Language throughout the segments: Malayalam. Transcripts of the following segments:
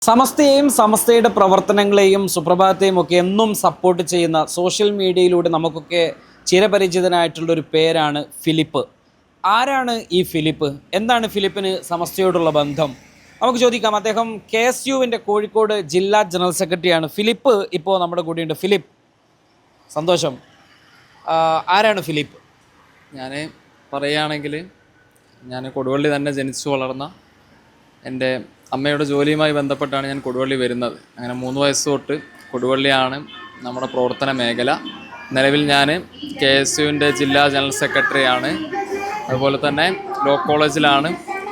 സമസ്തയെയും സമസ്തയുടെ പ്രവർത്തനങ്ങളെയും സുപ്രഭാതത്തെയും ഒക്കെ എന്നും സപ്പോർട്ട് ചെയ്യുന്ന സോഷ്യൽ മീഡിയയിലൂടെ നമുക്കൊക്കെ ചിരപരിചിതനായിട്ടുള്ളൊരു പേരാണ് ഫിലിപ്പ്. ആരാണ് ഈ ഫിലിപ്പ്? എന്താണ് ഫിലിപ്പിന് സമസ്തയോടുള്ള ബന്ധം? നമുക്ക് ചോദിക്കാം. അദ്ദേഹം KSUവിൻ്റെ കോഴിക്കോട് ജില്ലാ ജനറൽ സെക്രട്ടറിയാണ്. ഫിലിപ്പ് ഇപ്പോൾ നമ്മുടെ കൂടെയുണ്ട്. ഫിലിപ്പ്, സന്തോഷം. ആരാണ് ഫിലിപ്പ്? ഞാൻ പറയുകയാണെങ്കിൽ ഞാൻ കൊടുവള്ളി തന്നെ ജനിച്ചു വളർന്ന എൻ്റെ അമ്മയുടെ ജോലിയുമായി ബന്ധപ്പെട്ടാണ് ഞാൻ കൊടുവള്ളി വരുന്നത്. അങ്ങനെ 3 വയസ്സ് തൊട്ട് കൊടുവള്ളിയാണ് നമ്മുടെ പ്രവർത്തന മേഖല. നിലവിൽ ഞാൻ KSUവിൻ്റെ ജില്ലാ ജനറൽ സെക്രട്ടറിയാണ്. അതുപോലെ തന്നെ ലോ കോളേജിലാണ്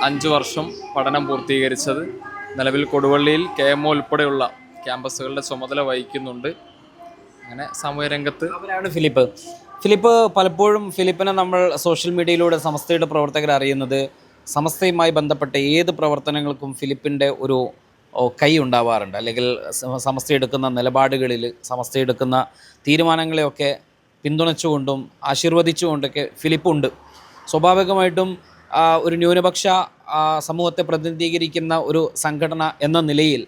5 വർഷം പഠനം പൂർത്തീകരിച്ചത്. നിലവിൽ കൊടുവള്ളിയിൽ KMO ഉൾപ്പെടെയുള്ള ക്യാമ്പസുകളുടെ ചുമതല വഹിക്കുന്നുണ്ട്. അങ്ങനെ സാമൂഹ്യ രംഗത്ത് അവരാണ് ഫിലിപ്പ്. പലപ്പോഴും ഫിലിപ്പിനെ നമ്മൾ സോഷ്യൽ മീഡിയയിലൂടെ സമസ്തയുടെ പ്രവർത്തകർ അറിയുന്നത് സമസ്തയുമായി ബന്ധപ്പെട്ട ഏത് പ്രവർത്തനങ്ങൾക്കും ഫിലിപ്പിൻ്റെ ഒരു കൈ ഉണ്ടാവാറുണ്ട്. അല്ലെങ്കിൽ സമസ്ത എടുക്കുന്ന നിലപാടുകളിൽ, സമസ്ത എടുക്കുന്ന തീരുമാനങ്ങളെയൊക്കെ പിന്തുണച്ചുകൊണ്ടും ആശീർവദിച്ചുകൊണ്ടൊക്കെ ഫിലിപ്പുണ്ട്. സ്വാഭാവികമായിട്ടും ഒരു ന്യൂനപക്ഷ സമൂഹത്തെ പ്രതിനിധീകരിക്കുന്ന ഒരു സംഘടന എന്ന നിലയിൽ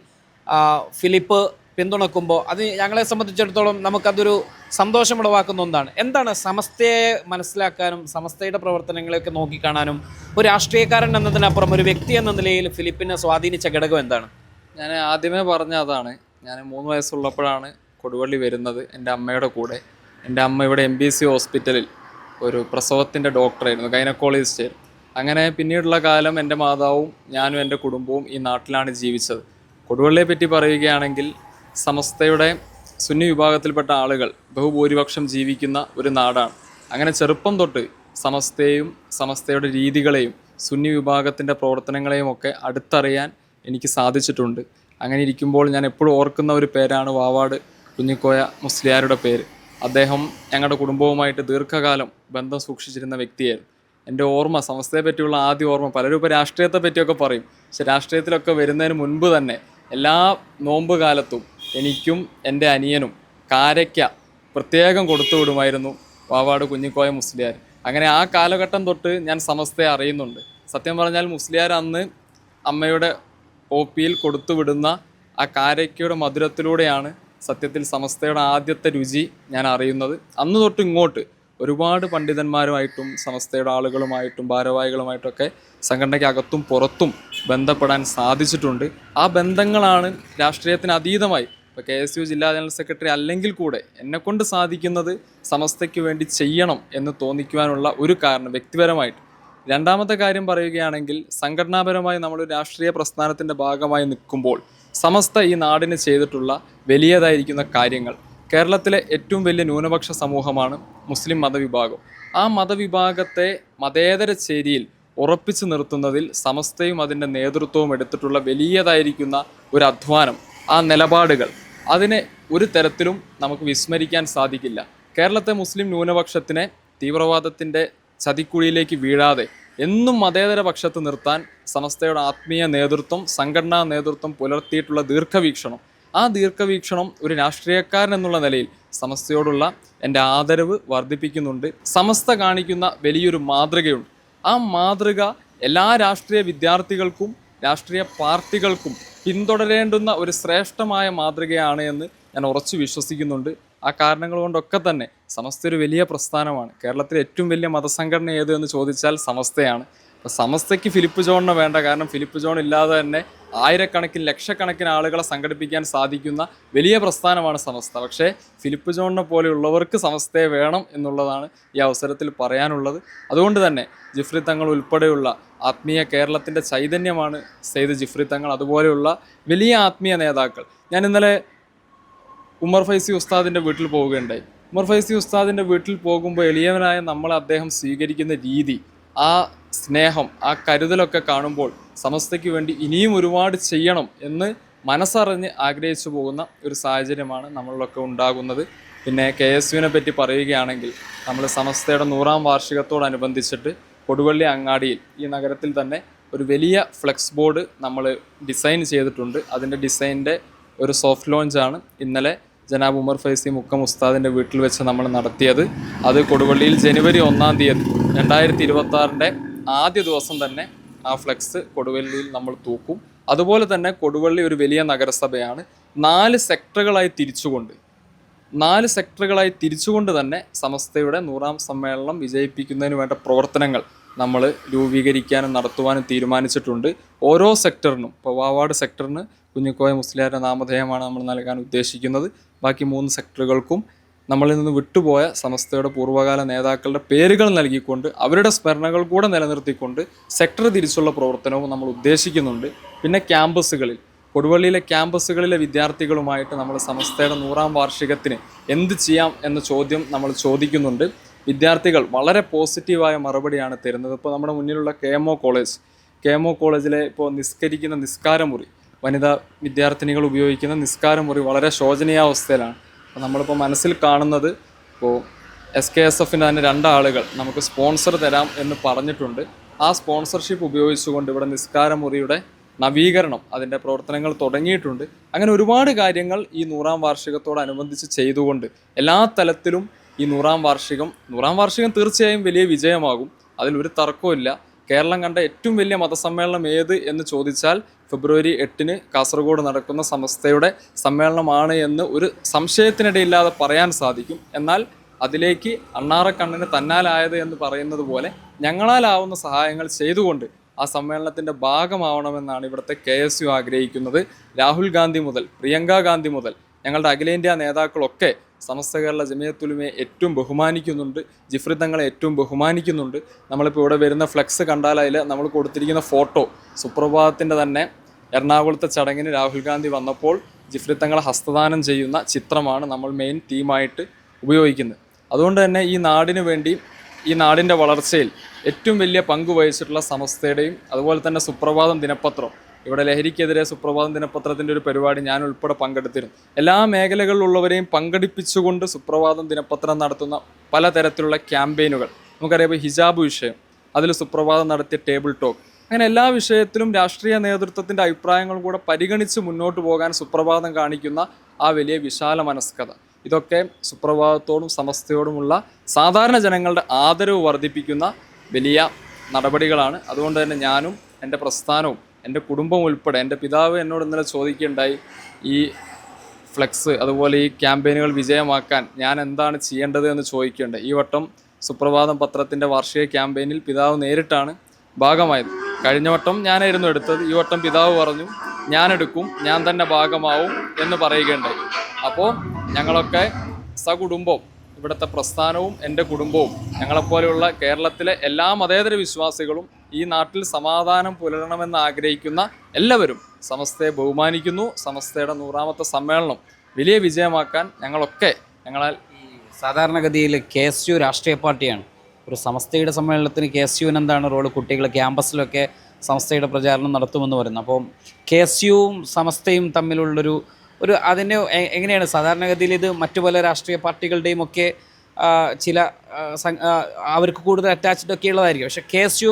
ഫിലിപ്പ് പിന്തുണക്കുമ്പോൾ അത് ഞങ്ങളെ സംബന്ധിച്ചിടത്തോളം നമുക്കതൊരു സന്തോഷമുളവാക്കുന്ന ഒന്നാണ്. എന്താണ് സമസ്തയെ മനസ്സിലാക്കാനും സമസ്തയുടെ പ്രവർത്തനങ്ങളെയൊക്കെ നോക്കിക്കാണാനും ഒരു രാഷ്ട്രീയക്കാരൻ എന്നതിനപ്പുറം ഒരു വ്യക്തി എന്ന നിലയിൽ ഫിലിപ്പിനെ സ്വാധീനിച്ച ഘടകം എന്താണ്? ഞാൻ ആദ്യമേ പറഞ്ഞ അതാണ്. ഞാൻ 3 വയസ്സുള്ളപ്പോഴാണ് കൊടുവള്ളി വരുന്നത് എൻ്റെ അമ്മയുടെ കൂടെ. എൻ്റെ അമ്മ ഇവിടെ MBC ഹോസ്പിറ്റലിൽ ഒരു പ്രസവത്തിൻ്റെ ഡോക്ടറായിരുന്നു, ഗൈനക്കോളജിസ്റ്റ്. അങ്ങനെ പിന്നീടുള്ള കാലം എൻ്റെ മാതാവും ഞാനും എൻ്റെ കുടുംബവും ഈ നാട്ടിലാണ് ജീവിച്ചത്. കൊടുവള്ളിയെ പറ്റി പറയുകയാണെങ്കിൽ സമസ്തയുടെ സുന്നി വിഭാഗത്തിൽപ്പെട്ട ആളുകൾ ബഹുഭൂരിപക്ഷം ജീവിക്കുന്ന ഒരു നാടാണ്. അങ്ങനെ ചെറുപ്പം തൊട്ട് സമസ്തയെയും സമസ്തയുടെ രീതികളെയും സുന്നി വിഭാഗത്തിൻ്റെ പ്രവർത്തനങ്ങളെയും ഒക്കെ അടുത്തറിയാൻ എനിക്ക് സാധിച്ചിട്ടുണ്ട്. അങ്ങനെ ഇരിക്കുമ്പോൾ ഞാൻ എപ്പോഴും ഓർക്കുന്ന ഒരു പേരാണ് വാവാട് കുഞ്ഞിക്കോയ മുസ്ലിയാരുടെ പേര്. അദ്ദേഹം ഞങ്ങളുടെ കുടുംബവുമായിട്ട് ദീർഘകാലം ബന്ധം സൂക്ഷിച്ചിരുന്ന വ്യക്തിയായിരുന്നു. എൻ്റെ ഓർമ്മ, സമസ്തയെ പറ്റിയുള്ള ആദ്യ ഓർമ്മ, പലരും ഇപ്പോൾ രാഷ്ട്രീയത്തെ പറ്റിയൊക്കെ പറയും, പക്ഷെ രാഷ്ട്രീയത്തിലൊക്കെ വരുന്നതിന് മുൻപ് തന്നെ എല്ലാ നോമ്പ് കാലത്തും എനിക്കും എൻ്റെ അനിയനും കാരയ്ക്ക പ്രത്യേകം കൊടുത്തു വിടുമായിരുന്നു വാവാട് കുഞ്ഞിക്കോയ മുസ്ലിയാർ. അങ്ങനെ ആ കാലഘട്ടം തൊട്ട് ഞാൻ സമസ്തയെ അറിയുന്നുണ്ട്. സത്യം പറഞ്ഞാൽ മുസ്ലിയാർ അന്ന് അമ്മയുടെ OPയിൽ കൊടുത്തു വിടുന്ന ആ കാരയ്ക്കയുടെ മധുരത്തിലൂടെയാണ് സത്യത്തിൽ സമസ്തയുടെ ആദ്യത്തെ രുചി ഞാൻ അറിയുന്നത്. അന്ന് തൊട്ട് ഇങ്ങോട്ട് ഒരുപാട് പണ്ഡിതന്മാരുമായിട്ടും സമസ്തയുടെ ആളുകളുമായിട്ടും ഭാരവാഹികളുമായിട്ടൊക്കെ സംഘടനയ്ക്ക് അകത്തും പുറത്തും ബന്ധപ്പെടാൻ സാധിച്ചിട്ടുണ്ട്. ആ ബന്ധങ്ങളാണ് രാഷ്ട്രീയത്തിന് അതീതമായി ഇപ്പോൾ KSU ജില്ലാ ജനറൽ സെക്രട്ടറി അല്ലെങ്കിൽ കൂടെ എന്നെക്കൊണ്ട് സാധിക്കുന്നത് സമസ്തയ്ക്ക് വേണ്ടി ചെയ്യണം എന്ന് തോന്നിക്കുവാനുള്ള ഒരു കാരണം വ്യക്തിപരമായിട്ട്. രണ്ടാമത്തെ കാര്യം പറയുകയാണെങ്കിൽ സംഘടനാപരമായി നമ്മൾ രാഷ്ട്രീയ പ്രസ്ഥാനത്തിൻ്റെ ഭാഗമായി നിൽക്കുമ്പോൾ സമസ്ത ഈ നാടിന് ചെയ്തിട്ടുള്ള വലിയതായിരിക്കുന്ന കാര്യങ്ങൾ, കേരളത്തിലെ ഏറ്റവും വലിയ ന്യൂനപക്ഷ സമൂഹമാണ് മുസ്ലിം മതവിഭാഗം. ആ മതവിഭാഗത്തെ മതേതര ചേരിയിൽ ഉറപ്പിച്ചു നിർത്തുന്നതിൽ സമസ്തയും അതിൻ്റെ നേതൃത്വവും എടുത്തിട്ടുള്ള വലിയതായിരിക്കുന്ന ഒരു അധ്വാനം, ആ നിലപാടുകൾ, അതിനെ ഒരു തരത്തിലും നമുക്ക് വിസ്മരിക്കാൻ സാധിക്കില്ല. കേരളത്തെ മുസ്ലിം ന്യൂനപക്ഷത്തിനെ തീവ്രവാദത്തിൻ്റെ ചതിക്കുഴിയിലേക്ക് വീഴാതെ എന്നും മതേതര പക്ഷത്ത് നിർത്താൻ സമസ്തയുടെ ആത്മീയ നേതൃത്വം, സംഘടനാ നേതൃത്വം പുലർത്തിയിട്ടുള്ള ദീർഘവീക്ഷണം, ആ ദീർഘവീക്ഷണം ഒരു രാഷ്ട്രീയക്കാരൻ എന്നുള്ള നിലയിൽ സമസ്തയോടുള്ള എൻ്റെ ആദരവ് വർദ്ധിപ്പിക്കുന്നുണ്ട്. സമസ്ത കാണിക്കുന്ന വലിയൊരു മാതൃകയുണ്ട്. ആ മാതൃക എല്ലാ രാഷ്ട്രീയ വിദ്യാർത്ഥികൾക്കും രാഷ്ട്രീയ പാർട്ടികൾക്കും പിന്തുടരേണ്ടുന്ന ഒരു ശ്രേഷ്ഠമായ മാതൃകയാണ് എന്ന് ഞാൻ ഉറച്ചു വിശ്വസിക്കുന്നുണ്ട്. ആ കാരണങ്ങൾ കൊണ്ടൊക്കെ തന്നെ സമസ്ത ഒരു വലിയ പ്രസ്ഥാനമാണ്. കേരളത്തിലെ ഏറ്റവും വലിയ മതസംഘടന ഏത് എന്ന് ചോദിച്ചാൽ സമസ്തയാണ്. അപ്പോൾ സമസ്തയ്ക്ക് ഫിലിപ്പ് ജോണിനെ വേണ്ട, കാരണം ഫിലിപ്പ് ജോൺ ഇല്ലാതെ തന്നെ ആയിരക്കണക്കിന് ലക്ഷക്കണക്കിന് ആളുകളെ സംഘടിപ്പിക്കാൻ സാധിക്കുന്ന വലിയ പ്രസ്ഥാനമാണ് സമസ്ത. പക്ഷേ ഫിലിപ്പ് ജോണിനെ പോലെയുള്ളവർക്ക് സമസ്തയെ വേണം എന്നുള്ളതാണ് ഈ അവസരത്തിൽ പറയാനുള്ളത്. അതുകൊണ്ട് തന്നെ ജിഫ്രി തങ്ങൾ ഉൾപ്പെടെയുള്ള ആത്മീയ കേരളത്തിൻ്റെ ചൈതന്യമാണ് സെയ്ദ് ജിഫ്രി തങ്ങൾ, അതുപോലെയുള്ള വലിയ ആത്മീയ നേതാക്കൾ. ഞാൻ ഇന്നലെ ഉമർ ഫൈസി ഉസ്താദിൻ്റെ വീട്ടിൽ പോവുകയുണ്ടായി. ഉമർ ഫൈസി ഉസ്താദിൻ്റെ വീട്ടിൽ പോകുമ്പോൾ എളിയവനായ നമ്മളെ അദ്ദേഹം സ്വീകരിക്കുന്ന രീതി, ആ സ്നേഹം, ആ കരുതലൊക്കെ കാണുമ്പോൾ സമസ്തയ്ക്ക് വേണ്ടി ഇനിയും ഒരുപാട് ചെയ്യണം എന്ന് മനസ്സറിഞ്ഞ് ആഗ്രഹിച്ചു പോകുന്ന ഒരു സാഹചര്യമാണ് നമ്മളിലൊക്കെ ഉണ്ടാകുന്നത്. പിന്നെ KSUവിനെ പറ്റി പറയുകയാണെങ്കിൽ നമ്മൾ സമസ്തയുടെ 100ാം വാർഷികത്തോടനുബന്ധിച്ചിട്ട് കൊടുവള്ളി അങ്ങാടിയിൽ ഈ നഗരത്തിൽ തന്നെ ഒരു വലിയ ഫ്ലെക്സ് ബോർഡ് നമ്മൾ ഡിസൈൻ ചെയ്തിട്ടുണ്ട്. അതിൻ്റെ ഡിസൈനിൻ്റെ ഒരു സോഫ്റ്റ് ലോഞ്ചാണ് ഇന്നലെ ജനാബ് ഉമർ ഫൈസി മുക്കം ഉസ്താദിൻ്റെ വീട്ടിൽ വെച്ച് നമ്മൾ നടത്തിയത്. അത് കൊടുവള്ളിയിൽ ജനുവരി 1-ാം തീയതി 2026 ആദ്യ ദിവസം തന്നെ ആ ഫ്ലെക്സ് കൊടുവള്ളിയിൽ നമ്മൾ തൂക്കും. അതുപോലെ തന്നെ കൊടുവള്ളി ഒരു വലിയ നഗരസഭയാണ്. 4 സെക്ടറുകളായി തിരിച്ചുകൊണ്ട് തന്നെ സമസ്തയുടെ 100ാം സമ്മേളനം വിജയിപ്പിക്കുന്നതിന് വേണ്ട പ്രവർത്തനങ്ങൾ നമ്മൾ രൂപീകരിക്കാനും നടത്തുവാനും തീരുമാനിച്ചിട്ടുണ്ട്. ഓരോ സെക്ടറിനും, ഇപ്പോൾ വാവാട് സെക്ടറിന് കുഞ്ഞിക്കോയ മുസ്ലിയാരുടെ നാമധേയമാണ് നമ്മൾ നൽകാൻ ഉദ്ദേശിക്കുന്നത്. ബാക്കി 3 സെക്ടറുകൾക്കും നമ്മളിൽ നിന്ന് വിട്ടുപോയ സമസ്തയുടെ പൂർവ്വകാല നേതാക്കളുടെ പേരുകൾ നൽകിക്കൊണ്ട് അവരുടെ സ്മരണകൾ കൂടെ നിലനിർത്തിക്കൊണ്ട് സെക്ടർ തിരിച്ചുള്ള പ്രവർത്തനവും നമ്മൾ ഉദ്ദേശിക്കുന്നുണ്ട്. പിന്നെ ക്യാമ്പസുകളിൽ, കൊടുവള്ളിയിലെ ക്യാമ്പസുകളിലെ വിദ്യാർത്ഥികളുമായിട്ട് നമ്മൾ സമസ്തയുടെ 100ാം വാർഷികത്തിന് എന്ത് ചെയ്യാം എന്ന ചോദ്യം നമ്മൾ ചോദിക്കുന്നുണ്ട്. വിദ്യാർത്ഥികൾ വളരെ പോസിറ്റീവായ മറുപടിയാണ് തരുന്നത്. ഇപ്പോൾ നമ്മുടെ മുന്നിലുള്ള KMO കോളേജിലെ ഇപ്പോൾ നിസ്കരിക്കുന്ന നിസ്കാരമുറി, വനിതാ വിദ്യാർത്ഥിനികൾ ഉപയോഗിക്കുന്ന നിസ്കാരമുറി വളരെ ശോചനീയാവസ്ഥയിലാണ്. അപ്പോൾ നമ്മളിപ്പോൾ മനസ്സിൽ കാണുന്നത്, ഇപ്പോൾ SKSFൻ്റെ തന്നെ 2 ആളുകൾ നമുക്ക് സ്പോൺസർ തരാം എന്ന് പറഞ്ഞിട്ടുണ്ട്. ആ സ്പോൺസർഷിപ്പ് ഉപയോഗിച്ചുകൊണ്ട് ഇവിടെ നിസ്കാരമുറിയുടെ നവീകരണം, അതിൻ്റെ പ്രവർത്തനങ്ങൾ തുടങ്ങിയിട്ടുണ്ട്. അങ്ങനെ ഒരുപാട് കാര്യങ്ങൾ ഈ 100ാം വാർഷികത്തോടനുബന്ധിച്ച് ചെയ്തുകൊണ്ട് എല്ലാ തലത്തിലും ഈ 100ാം വാർഷികം തീർച്ചയായും വലിയ വിജയമാകും, അതിലൊരു തർക്കമില്ല. കേരളം കണ്ട ഏറ്റവും വലിയ മതസമ്മേളനം ഏത് എന്ന് ചോദിച്ചാൽ ഫെബ്രുവരി 8-ന് കാസർഗോഡ് നടക്കുന്ന സമസ്തയുടെ സമ്മേളനമാണ് എന്ന് ഒരു സംശയത്തിനിടയില്ലാതെ പറയാൻ സാധിക്കും. എന്നാൽ അതിലേക്ക് അണ്ണാറക്കണ്ണിന് തന്നാലായത് എന്ന് പറയുന്നത് പോലെ ഞങ്ങളാലാവുന്ന സഹായങ്ങൾ ചെയ്തുകൊണ്ട് ആ സമ്മേളനത്തിൻ്റെ ഭാഗമാവണമെന്നാണ് ഇവിടുത്തെ KSU ആഗ്രഹിക്കുന്നത്. രാഹുൽ ഗാന്ധി മുതൽ പ്രിയങ്ക ഗാന്ധി മുതൽ ഞങ്ങളുടെ അഖിലേന്ത്യാ നേതാക്കളൊക്കെ സമസ്ത കേരള ജമിയത്തുലമയെ ഏറ്റവും ബഹുമാനിക്കുന്നുണ്ട്, ജിഫ്രി തങ്ങളെ ഏറ്റവും ബഹുമാനിക്കുന്നുണ്ട്. നമ്മളിപ്പോൾ ഇവിടെ വരുന്ന ഫ്ലെക്സ് കണ്ടാൽ അതിൽ നമ്മൾ കൊടുത്തിരിക്കുന്ന ഫോട്ടോ സുപ്രഭാതത്തിൻ്റെ തന്നെ എറണാകുളത്തെ ചടങ്ങിന് രാഹുൽ ഗാന്ധി വന്നപ്പോൾ ജിഫ്രി തങ്ങളെ ഹസ്തദാനം ചെയ്യുന്ന ചിത്രമാണ് നമ്മൾ മെയിൻ തീമായിട്ട് ഉപയോഗിക്കുന്നത്. അതുകൊണ്ട് തന്നെ ഈ നാടിന് വേണ്ടി, ഈ നാടിൻ്റെ വളർച്ചയിൽ ഏറ്റവും വലിയ പങ്ക് വഹിച്ചിട്ടുള്ള സമസ്തയുടെയും അതുപോലെ തന്നെ സുപ്രഭാതം ദിനപത്രം, ഇവിടെ ലഹരിക്കെതിരെ സുപ്രഭാതം ദിനപത്രത്തിൻ്റെ ഒരു പരിപാടി ഞാൻ ഉൾപ്പെടെ പങ്കെടുത്തിരുന്നു. എല്ലാ മേഖലകളിലുള്ളവരെയും പങ്കെടുപ്പിച്ചുകൊണ്ട് സുപ്രഭാതം ദിനപത്രം നടത്തുന്ന പലതരത്തിലുള്ള ക്യാമ്പയിനുകൾ, നമുക്കറിയാം ഇപ്പോൾ ഹിജാബ് വിഷയം, അതിൽ സുപ്രഭാതം നടത്തിയ ടേബിൾ ടോക്ക്, അങ്ങനെ എല്ലാ വിഷയത്തിലും രാഷ്ട്രീയ നേതൃത്വത്തിൻ്റെ അഭിപ്രായങ്ങൾ കൂടെ പരിഗണിച്ച് മുന്നോട്ട് പോകാൻ സുപ്രഭാതം കാണിക്കുന്ന ആ വലിയ വിശാല മനസ്കത, ഇതൊക്കെ സുപ്രഭാതത്തോടും സമസ്തയോടുമുള്ള സാധാരണ ജനങ്ങളുടെ ആദരവ് വർദ്ധിപ്പിക്കുന്ന വലിയ നടപടികളാണ്. അതുകൊണ്ട് തന്നെ ഞാനും എൻ്റെ പ്രസ്ഥാനവും എൻ്റെ കുടുംബം ഉൾപ്പെടെ, എൻ്റെ പിതാവ് എന്നോട് ഇന്നലെ ചോദിക്കുകയുണ്ടായി, ഈ ഫ്ലെക്സ് അതുപോലെ ഈ ക്യാമ്പയിനുകൾ വിജയമാക്കാൻ ഞാൻ എന്താണ് ചെയ്യേണ്ടത് എന്ന് ചോദിക്കുകയുണ്ടായി. ഈ വട്ടം സുപ്രഭാതം പത്രത്തിൻ്റെ വാർഷിക ക്യാമ്പയിനിൽ പിതാവ് നേരിട്ടാണ് ഭാഗമായത്. കഴിഞ്ഞ വട്ടം ഞാനായിരുന്നു എടുത്തത്, ഈ വട്ടം പിതാവ് പറഞ്ഞു ഞാനെടുക്കും, ഞാൻ തന്നെ ഭാഗമാവും എന്ന് പറയുകയുണ്ടായി. അപ്പോൾ ഞങ്ങളൊക്കെ സകുടുംബം, ഇവിടുത്തെ പ്രസ്ഥാനവും എൻ്റെ കുടുംബവും, ഞങ്ങളെപ്പോലെയുള്ള കേരളത്തിലെ എല്ലാ മതേതര വിശ്വാസികളും ഈ നാട്ടിൽ സമാധാനം പുലരണമെന്ന് ആഗ്രഹിക്കുന്ന എല്ലാവരും സമസ്തയെ ബഹുമാനിക്കുന്നു. സമസ്തയുടെ 100ാമത്തെ സമ്മേളനം വലിയ വിജയമാക്കാൻ ഞങ്ങളാൽ സാധാരണഗതിയിൽ KSU രാഷ്ട്രീയ പാർട്ടിയാണ്. ഒരു സമസ്തയുടെ സമ്മേളനത്തിന് KSUവിന് എന്താണ് റോള്? കുട്ടികൾ ക്യാമ്പസിലൊക്കെ സമസ്തയുടെ പ്രചാരണം നടത്തുമെന്ന് പറയുന്നത്. അപ്പോൾ KSUവും സമസ്തയും തമ്മിലുള്ളൊരു അതിന് എങ്ങനെയാണ് സാധാരണഗതിയിൽ ഇത് മറ്റു പല രാഷ്ട്രീയ പാർട്ടികളുടെയും ഒക്കെ ചില അവർക്ക് കൂടുതൽ അറ്റാച്ച്ഡ് ഒക്കെ ഉള്ളതായിരിക്കും. പക്ഷേ KSU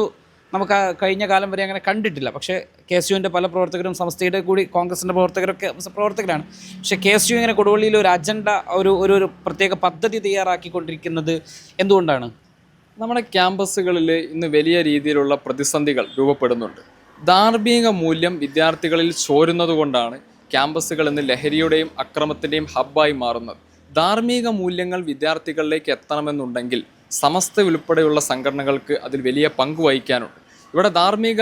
നമുക്ക് കഴിഞ്ഞ കാലം വരെ അങ്ങനെ കണ്ടിട്ടില്ല. പക്ഷേ KSUവിൻ്റെ പല പ്രവർത്തകരും സമസ്തയുടെ കൂടി കോൺഗ്രസിൻ്റെ പ്രവർത്തകരാണ്. പക്ഷേ KSU ഇങ്ങനെ കൊടുവള്ളിയിൽ ഒരു അജണ്ട, ഒരു പ്രത്യേക പദ്ധതി തയ്യാറാക്കിക്കൊണ്ടിരിക്കുന്നത് എന്തുകൊണ്ടാണ്? നമ്മുടെ ക്യാമ്പസുകളിൽ ഇന്ന് വലിയ രീതിയിലുള്ള പ്രതിസന്ധികൾ രൂപപ്പെടുന്നുണ്ട്. ധാർമ്മിക മൂല്യം വിദ്യാർത്ഥികളിൽ ചോരുന്നത് കൊണ്ടാണ് ക്യാമ്പസുകൾ ഇന്ന് ലഹരിയുടെയും അക്രമത്തിൻ്റെയും ഹബ്ബായി മാറുന്നത്. ധാർമ്മിക മൂല്യങ്ങൾ വിദ്യാർത്ഥികളിലേക്ക് എത്തണമെന്നുണ്ടെങ്കിൽ സമസ്ത ഉൾപ്പെടെയുള്ള സംഘടനകൾക്ക് അതിൽ വലിയ പങ്ക് വഹിക്കാനുണ്ട്. ഇവിടെ ധാർമ്മിക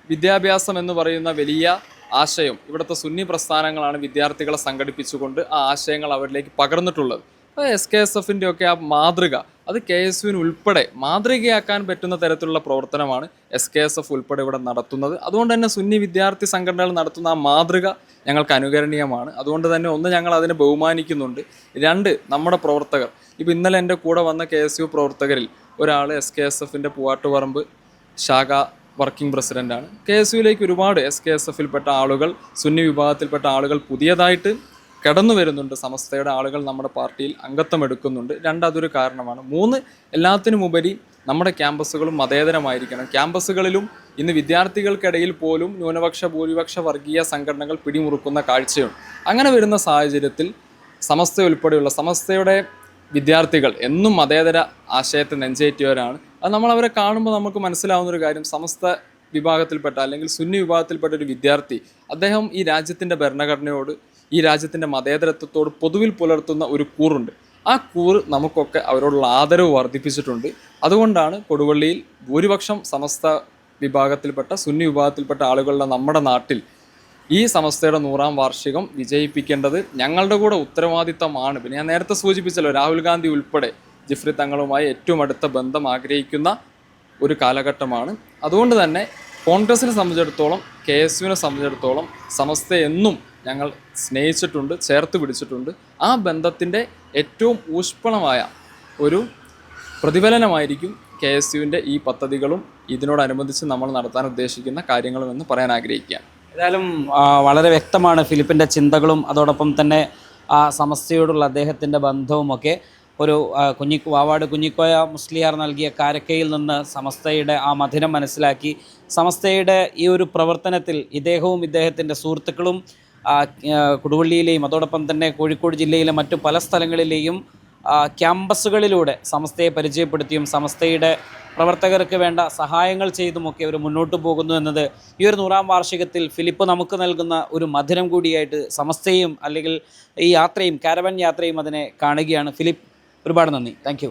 വിദ്യാഭ്യാസം എന്ന് പറയുന്ന വലിയ ആശയം ഇവിടുത്തെ സുന്നി പ്രസ്ഥാനങ്ങളാണ് വിദ്യാർത്ഥികളെ സംഘടിപ്പിച്ചുകൊണ്ട് ആ ആശയങ്ങൾ അവരിലേക്ക് പകർന്നിട്ടുള്ളത്. SKSFൻ്റെ ഒക്കെ ആ മാതൃക അത് KSUവിന് ഉൾപ്പെടെ മാതൃകയാക്കാൻ പറ്റുന്ന തരത്തിലുള്ള പ്രവർത്തനമാണ് SKSF ഉൾപ്പെടെ ഇവിടെ നടത്തുന്നത്. അതുകൊണ്ട് തന്നെ സുന്നി വിദ്യാർത്ഥി സംഘടനകൾ നടത്തുന്ന ആ മാതൃക ഞങ്ങൾക്ക് അനുകരണീയമാണ്. അതുകൊണ്ട് തന്നെ ഒന്ന്, ഞങ്ങൾ അതിനെ ബഹുമാനിക്കുന്നുണ്ട്. 2, നമ്മുടെ പ്രവർത്തകർ, ഇപ്പോൾ ഇന്നലെ എൻ്റെ കൂടെ വന്ന KSU പ്രവർത്തകരിൽ ഒരാൾ SKSFൻ്റെ പൂവാട്ടുപറമ്പ് ശാഖ വർക്കിംഗ് പ്രസിഡൻ്റാണ്. KSUവിലേക്ക് ഒരുപാട് SKSFിൽപ്പെട്ട ആളുകൾ, സുന്നി വിഭാഗത്തിൽപ്പെട്ട ആളുകൾ പുതിയതായിട്ട് കടന്നു വരുന്നുണ്ട്. സമസ്തയുടെ ആളുകൾ നമ്മുടെ പാർട്ടിയിൽ അംഗത്വം എടുക്കുന്നുണ്ട്. 2, അതൊരു കാരണമാണ്. 3, എല്ലാത്തിനുമുപരി നമ്മുടെ ക്യാമ്പസുകളും മതേതരമായിരിക്കണം. ക്യാമ്പസുകളിലും ഇന്ന് വിദ്യാർത്ഥികൾക്കിടയിൽ പോലും ന്യൂനപക്ഷ ഭൂരിപക്ഷ വർഗീയ സംഘടനകൾ പിടിമുറുക്കുന്ന കാഴ്ചയുണ്ട്. അങ്ങനെ വരുന്ന സാഹചര്യത്തിൽ സമസ്ത ഉൾപ്പെടെയുള്ള സമസ്തയുടെ വിദ്യാർത്ഥികൾ എന്നും മതേതര ആശയത്തെ നെഞ്ചേറ്റിയവരാണ്. അത് നമ്മളവരെ കാണുമ്പോൾ നമുക്ക് മനസ്സിലാവുന്നൊരു കാര്യം, സമസ്ത വിഭാഗത്തിൽപ്പെട്ട അല്ലെങ്കിൽ സുന്നി വിഭാഗത്തിൽപ്പെട്ട ഒരു വിദ്യാർത്ഥി അദ്ദേഹം ഈ രാജ്യത്തിൻ്റെ ഭരണഘടനയോട് ഈ രാജ്യത്തിൻ്റെ മതേതരത്വത്തോട് പൊതുവിൽ പുലർത്തുന്ന ഒരു കൂറുണ്ട്. ആ കൂറ് നമുക്കൊക്കെ അവരോടുള്ള ആദരവ് വർദ്ധിപ്പിച്ചിട്ടുണ്ട്. അതുകൊണ്ടാണ് കൊടുവള്ളിയിൽ ഭൂരിപക്ഷം സമസ്ത വിഭാഗത്തിൽപ്പെട്ട സുന്നി വിഭാഗത്തിൽപ്പെട്ട ആളുകളുടെ നമ്മുടെ നാട്ടിൽ ഈ സമസ്തയുടെ 100-ാം വാർഷികം വിജയിപ്പിക്കേണ്ടത് ഞങ്ങളുടെ കൂടെ ഉത്തരവാദിത്തമാണ്. പിന്നെ ഞാൻ നേരത്തെ സൂചിപ്പിച്ചല്ലോ, രാഹുൽ ഗാന്ധി ഉൾപ്പെടെ ജിഫ്രി തങ്ങളുമായി ഏറ്റവും അടുത്ത ബന്ധം ആഗ്രഹിക്കുന്ന ഒരു കാലഘട്ടമാണ്. അതുകൊണ്ട് തന്നെ കോൺഗ്രസിനെ സംബന്ധിച്ചിടത്തോളം, KSUവിനെ സംബന്ധിച്ചിടത്തോളം സമസ്തയെ എന്നും ഞങ്ങൾ സ്നേഹിച്ചിട്ടുണ്ട്, ചേർത്ത് പിടിച്ചിട്ടുണ്ട്. ആ ബന്ധത്തിൻ്റെ ഏറ്റവും ഊഷ്മളമായ ഒരു പ്രതിഫലനമായിരിക്കും KSUവിൻ്റെ ഈ പദ്ധതികളും ഇതിനോടനുബന്ധിച്ച് നമ്മൾ നടത്താൻ ഉദ്ദേശിക്കുന്ന കാര്യങ്ങളും എന്ന് പറയാൻ ആഗ്രഹിക്കുകയാണ്. ഏതായാലും വളരെ വ്യക്തമാണ് ഫിലിപ്പിൻ്റെ ചിന്തകളും അതോടൊപ്പം തന്നെ സമസ്തയോടുള്ള അദ്ദേഹത്തിൻ്റെ ബന്ധവുമൊക്കെ. ഒരു വാവാട് കുഞ്ഞിക്കോയ മുസ്ലിയാർ നൽകിയ കാരക്കയിൽ നിന്ന് സമസ്തയുടെ ആ മധുരം മനസ്സിലാക്കി സമസ്തയുടെ ഈ ഒരു പ്രവർത്തനത്തിൽ ഇദ്ദേഹവും ഇദ്ദേഹത്തിൻ്റെ സുഹൃത്തുക്കളും കൊടുവള്ളിയിലെയും അതോടൊപ്പം തന്നെ കോഴിക്കോട് ജില്ലയിലെ മറ്റു പല സ്ഥലങ്ങളിലെയും ക്യാമ്പസുകളിലൂടെ സമസ്തയെ പരിചയപ്പെടുത്തിയും സമസ്തയുടെ പ്രവർത്തകർക്ക് വേണ്ട സഹായങ്ങൾ ചെയ്തുമൊക്കെ അവർ മുന്നോട്ട് പോകുന്നു എന്നത് ഈ ഒരു 100-ാം വാർഷികത്തിൽ ഫിലിപ്പ് നമുക്ക് നൽകുന്ന ഒരു മധുരം കൂടിയായിട്ട് സമസ്തയും അല്ലെങ്കിൽ ഈ യാത്രയും കാരവൻ യാത്രയും അതിനെ കാണുകയാണ്. ഫിലിപ്പ്, ഒരുപാട് നന്ദി. താങ്ക്